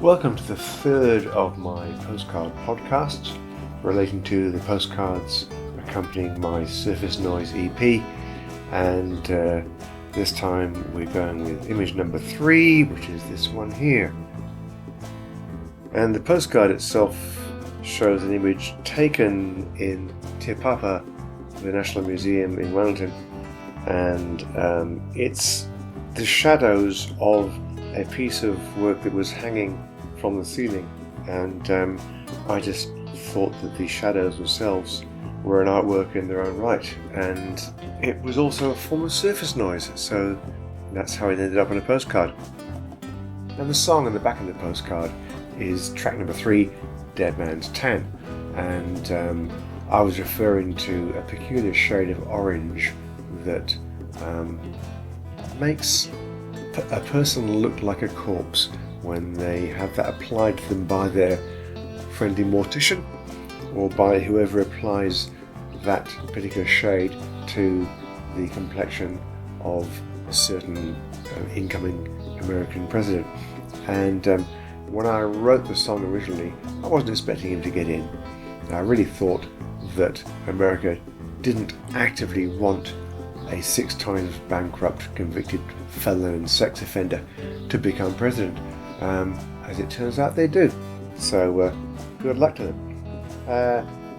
Welcome to the third of my Postcard podcasts relating to the postcards accompanying my Surface Noise EP, and this time we're going with image number 3, which is this one here. And the postcard itself shows an image taken in Te Papa, the National Museum in Wellington, and it's the shadows of a piece of work that was hanging from the ceiling, and I just thought that the shadows themselves were an artwork in their own right, and it was also a form of surface noise, so that's how it ended up on a postcard. And the song on the back of the postcard is track number 3, Dead Man's Tan, and I was referring to a peculiar shade of orange that makes a person look like a corpse when they have that applied to them by their friendly mortician, or by whoever applies that particular shade to the complexion of a certain incoming American president. And when I wrote the song originally, I wasn't expecting him to get in. I really thought that America didn't actively want a 6 times bankrupt convicted felon and sex offender to become president. As it turns out, they do. So good luck to them.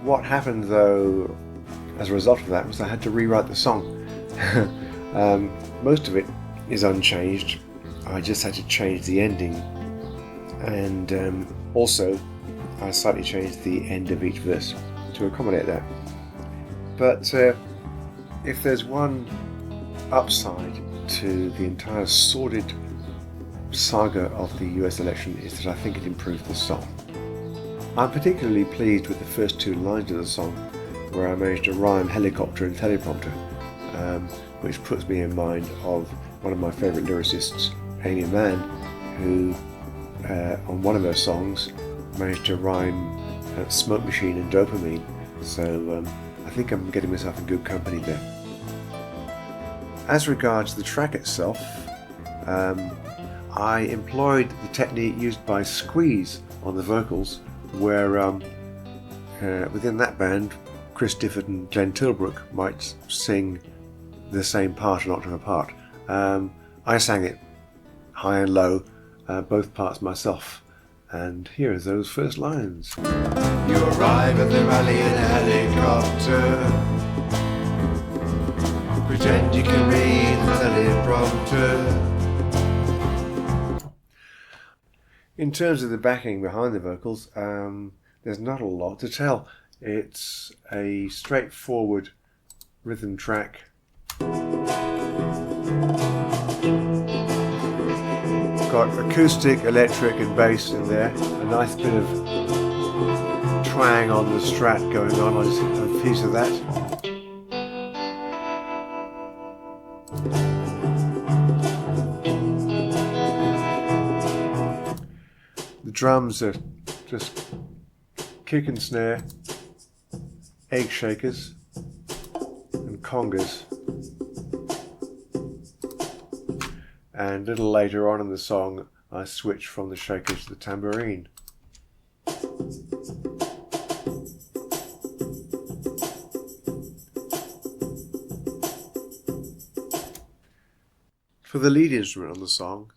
What happened though as a result of that was I had to rewrite the song. Most of it is unchanged. I just had to change the ending, and also I slightly changed the end of each verse to accommodate that. But if there's one upside to the entire sordid saga of the US election, is that I think it improved the song. I'm particularly pleased with the first 2 lines of the song, where I managed to rhyme helicopter and teleprompter, which puts me in mind of one of my favourite lyricists, Amy Mann, who on one of her songs managed to rhyme smoke machine and dopamine. So I think I'm getting myself in good company there. As regards the track itself, I employed the technique used by Squeeze on the vocals, where within that band, Chris Difford and Glenn Tilbrook might sing the same part an octave apart. I sang it high and low, both parts myself, and here are those first lines. You arrive at the rally in a helicopter. Pretend you can read the teleprompter. In terms of the backing behind the vocals, there's not a lot to tell. It's a straightforward rhythm track. Got acoustic, electric and bass in there. A nice bit of twang on the Strat going on a piece of that. The drums are just kick and snare, egg shakers and congas. And a little later on in the song, I switch from the shaker to the tambourine. For the lead instrument on the song,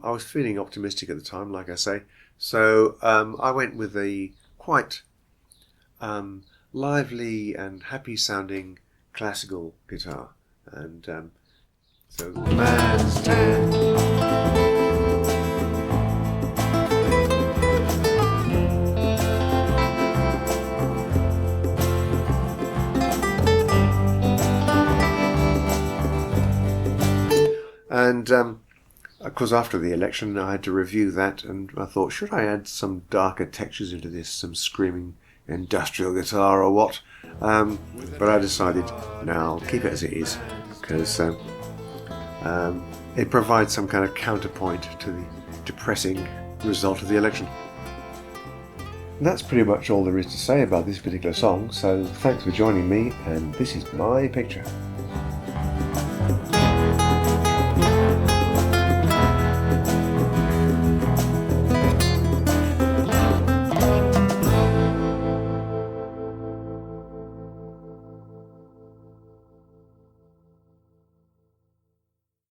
I was feeling optimistic at the time, like I say, so I went with a quite lively and happy sounding classical guitar, and so man's tan. And of course, after the election, I had to review that, and I thought, should I add some darker textures into this, some screaming industrial guitar or what? But I decided, no, I'll keep it as it is, because it provides some kind of counterpoint to the depressing result of the election. And that's pretty much all there is to say about this particular song, so thanks for joining me, and this is my picture.